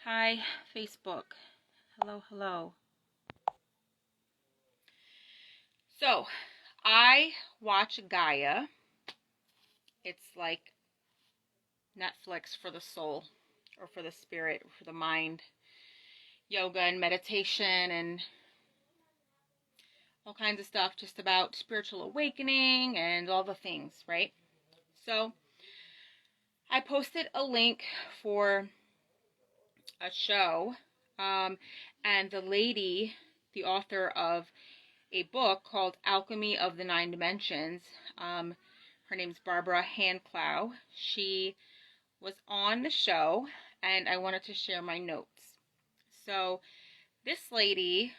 Hi, Facebook. Hello, hello. So, I watch Gaia. It's like Netflix for the soul, or for the spirit, or for the mind. Yoga and meditation and all kinds of stuff just about spiritual awakening and all the things, right? So, I posted a link for a show, um, and the lady, the author of a book called Alchemy of the Nine Dimensions. Her name's Barbara Handclough. She was on the show, and I wanted to share my notes. So this lady,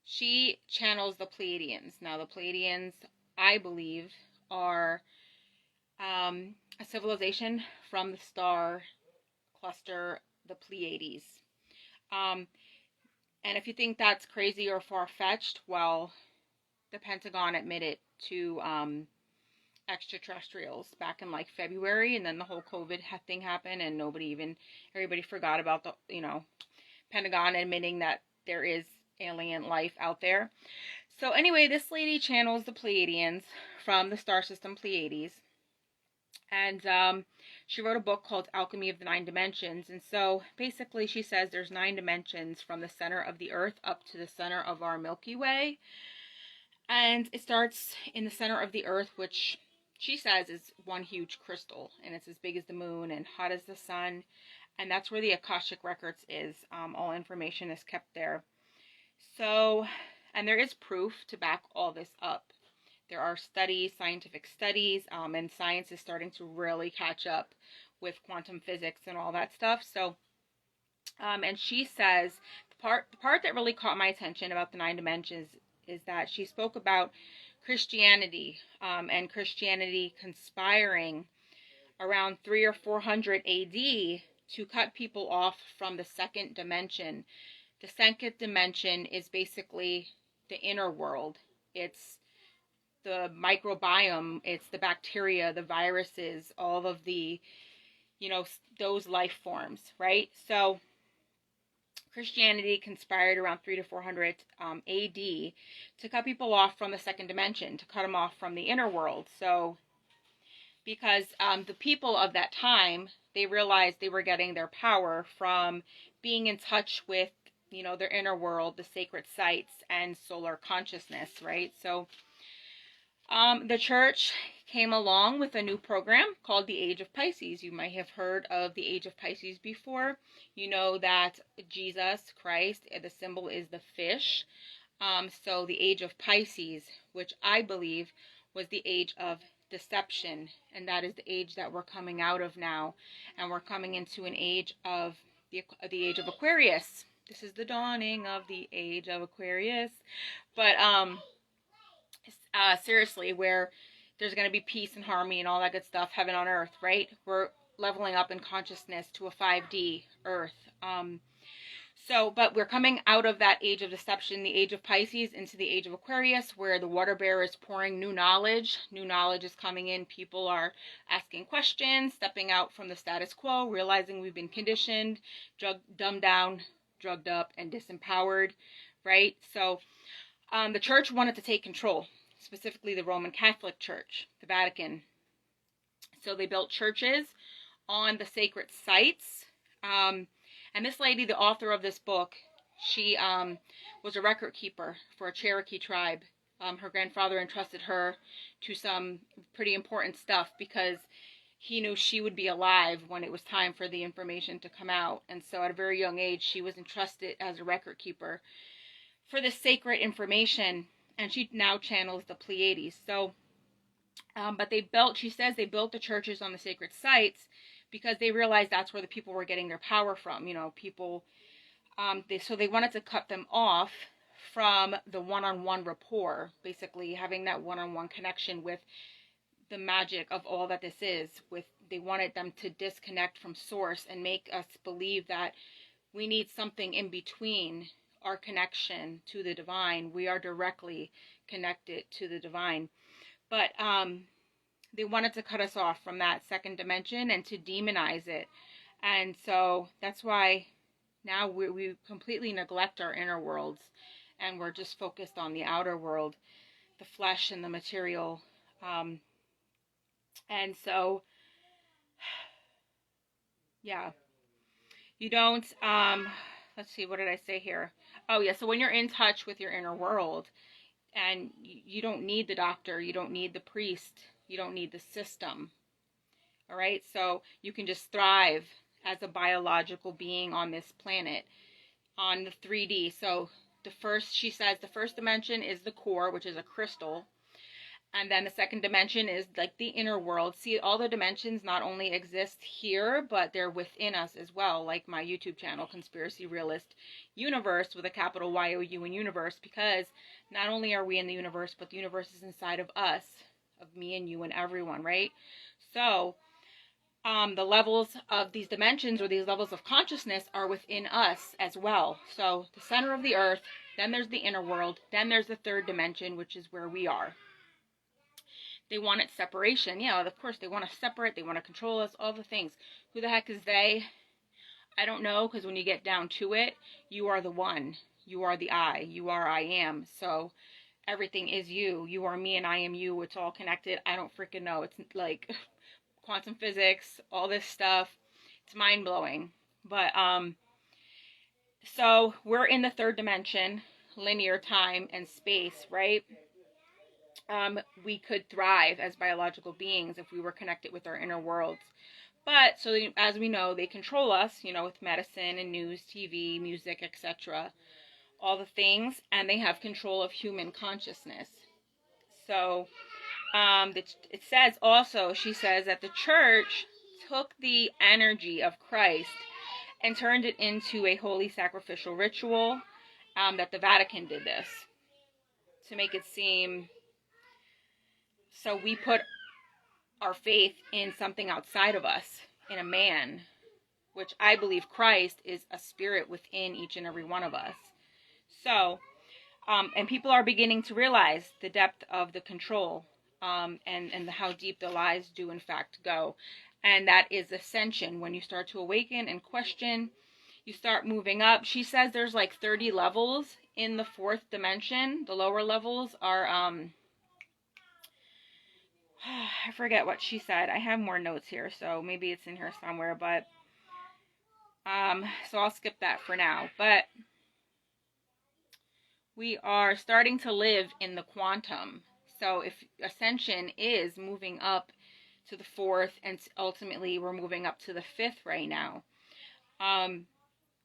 she channels the Pleadians. Now the Pleadians, I believe, are a civilization from the star cluster, the Pleiades. Um, and if you think that's crazy or far-fetched, well, the Pentagon admitted to extraterrestrials back in like February, and then the whole COVID thing happened, and everybody forgot about the Pentagon admitting that there is alien life out there. So anyway, this lady channels the Pleiadians from the star system Pleiades, and she wrote a book called Alchemy of the Nine Dimensions. And so basically she says there's 9 dimensions from the center of the earth up to the center of our Milky Way. And it starts in the center of the earth, which she says is one huge crystal, and it's as big as the moon and hot as the sun. And that's where the Akashic Records is. All information is kept there. So, and there is proof to back all this up. There are studies, scientific studies, and science is starting to really catch up with quantum physics and all that stuff. So, and she says the part that really caught my attention about the 9 dimensions is that she spoke about Christianity, and Christianity conspiring around 300 or 400 AD to cut people off from the second dimension. The second dimension is basically the inner world. It's the microbiome, it's the bacteria, the viruses, all of the, those life forms, right? So Christianity conspired around 300 to 400 AD to cut people off from the second dimension, to cut them off from the inner world. So, because the people of that time, they realized they were getting their power from being in touch with, their inner world, the sacred sites, and solar consciousness, right? So, the church came along with a new program called the Age of Pisces. You might have heard of the Age of Pisces before. You know that Jesus Christ, the symbol is the fish. So the Age of Pisces, which I believe was the age of deception, and that is the age that we're coming out of now, and we're coming into an age of the age of Aquarius. This is the dawning of the age of Aquarius. But seriously, where there's going to be peace and harmony and all that good stuff, heaven on earth, right? We're leveling up in consciousness to a 5D earth. But we're coming out of that age of deception, the age of Pisces, into the age of Aquarius, where the water bearer is pouring new knowledge. New knowledge is coming in. People are asking questions, stepping out from the status quo, realizing we've been conditioned, dumbed down, drugged up, and disempowered, right? So the church wanted to take control, specifically the Roman Catholic Church, the Vatican. So they built churches on the sacred sites. And this lady, the author of this book, she was a record keeper for a Cherokee tribe. Her grandfather entrusted her to some pretty important stuff because he knew she would be alive when it was time for the information to come out. And so at a very young age, she was entrusted as a record keeper for this sacred information, and she now channels the Pleiades. So, but she says they built the churches on the sacred sites because they realized that's where the people were getting their power from. So they wanted to cut them off from the one-on-one rapport, basically having that one-on-one connection with the magic of all that this is. They wanted them to disconnect from source and make us believe that we need something in between our connection to the divine. We are directly connected to the divine. But they wanted to cut us off from that second dimension and to demonize it And so that's why now we completely neglect our inner worlds, and we're just focused on the outer world, the flesh and the material. And so, yeah, you don't, let's see, what did I say here? Oh, yeah, so when you're in touch with your inner world, and you don't need the doctor, you don't need the priest, you don't need the system, all right? So you can just thrive as a biological being on this planet, on the 3D. So she says the first dimension is the core, which is a crystal. And then the second dimension is like the inner world. See, all the dimensions not only exist here, but they're within us as well. Like my YouTube channel, Conspiracy Realist Universe, with a capital Y-O-U in universe, because not only are we in the universe, but the universe is inside of us, of me and you and everyone, right? So the levels of these dimensions, or these levels of consciousness, are within us as well. So the center of the earth, then there's the inner world, then there's the third dimension, which is where we are. They wanted separation. Yeah, of course, they want to separate. They want to control us, all the things. Who the heck is they? I don't know, because when you get down to it, you are the one. You are the I. You are I am. So everything is you. You are me and I am you. It's all connected. I don't freaking know. It's like quantum physics, all this stuff. It's mind-blowing. But, so we're in the third dimension, linear time and space, right? We could thrive as biological beings if we were connected with our inner worlds. But, so as we know, they control us, with medicine and news, TV, music, etc., all the things, and they have control of human consciousness. So, it says also, she says that the church took the energy of Christ and turned it into a holy sacrificial ritual, that the Vatican did this to make it seem. So we put our faith in something outside of us, in a man, which I believe Christ is a spirit within each and every one of us. So, and people are beginning to realize the depth of the control, and how deep the lies do in fact go. And that is ascension. When you start to awaken and question, you start moving up. She says there's like 30 levels in the fourth dimension. The lower levels are, I forget what she said. I have more notes here, so maybe it's in here somewhere, but so I'll skip that for now. But we are starting to live in the quantum. So if ascension is moving up to the fourth, and ultimately we're moving up to the fifth right now,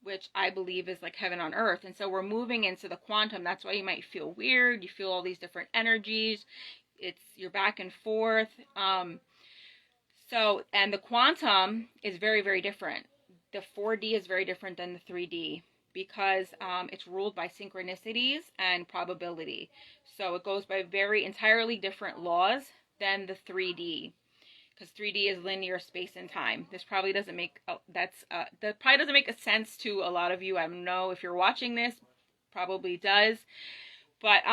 which I believe is like heaven on earth. And so we're moving into the quantum. That's why you might feel weird. You feel all these different energies. You're back and forth. So, and the quantum is very, very different. The 4D is very different than the 3D, because it's ruled by synchronicities and probability. So it goes by very entirely different laws than the 3D, because 3D is linear space and time. This probably doesn't make that probably doesn't make a sense to a lot of you. I don't know if you're watching this, probably does. But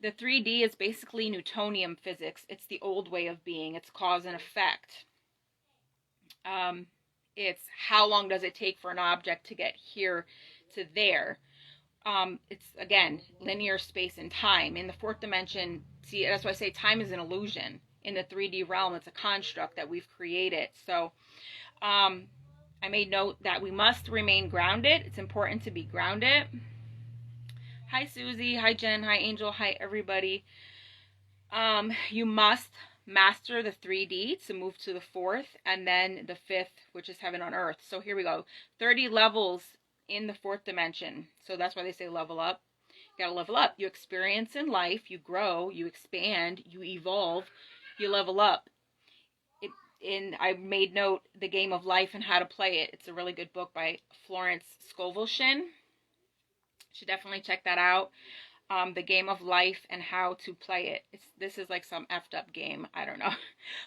the 3D is basically Newtonian physics. It's the old way of being. It's cause and effect. It's how long does it take for an object to get here to there. It's, again, linear space and time. In the fourth dimension, see, that's why I say time is an illusion. In the 3D realm, it's a construct that we've created. So I made note that we must remain grounded. It's important to be grounded. Hi, Susie. Hi, Jen. Hi, Angel. Hi, everybody. You must master the 3D to move to the fourth, and then the fifth, which is heaven on earth. So here we go. 30 levels in the fourth dimension. So that's why they say level up. You gotta level up. You experience in life, you grow, you expand, you evolve, you level up. I made note, The Game of Life and How to Play It. It's a really good book by Florence Scovel. Should definitely check that out. The Game of Life and How to Play It. This is like some effed up game. I don't know.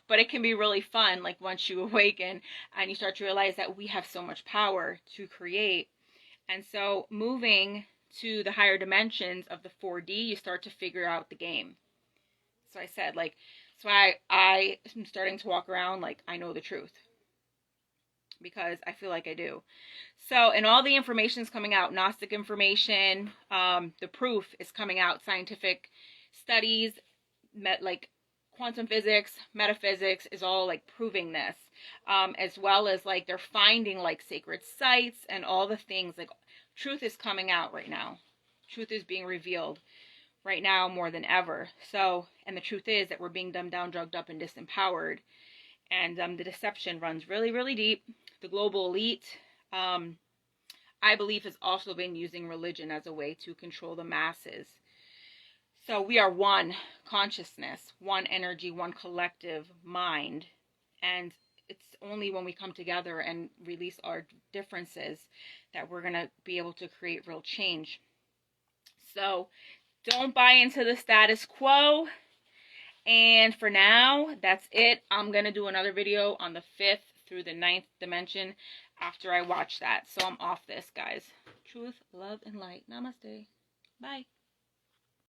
But it can be really fun, like once you awaken and you start to realize that we have so much power to create. And so moving to the higher dimensions of the 4D, you start to figure out the game. So I said, like, so I am starting to walk around like I know the truth. because I feel like I do. So, and all the information is coming out, Gnostic information, the proof is coming out, scientific studies, like quantum physics, metaphysics is all like proving this, as well as like they're finding like sacred sites and all the things. Like truth is coming out right now. Truth is being revealed right now more than ever. So, and the truth is that we're being dumbed down, drugged up, and disempowered. And the deception runs really, really deep. The global elite, I believe, has also been using religion as a way to control the masses. So we are one consciousness, one energy, one collective mind. And it's only when we come together and release our differences that we're going to be able to create real change. So don't buy into the status quo. And for now, that's it. I'm going to do another video on the 5th through the 9th dimension after I watch that. So I'm off this, guys. Truth, love, and light. Namaste. Bye.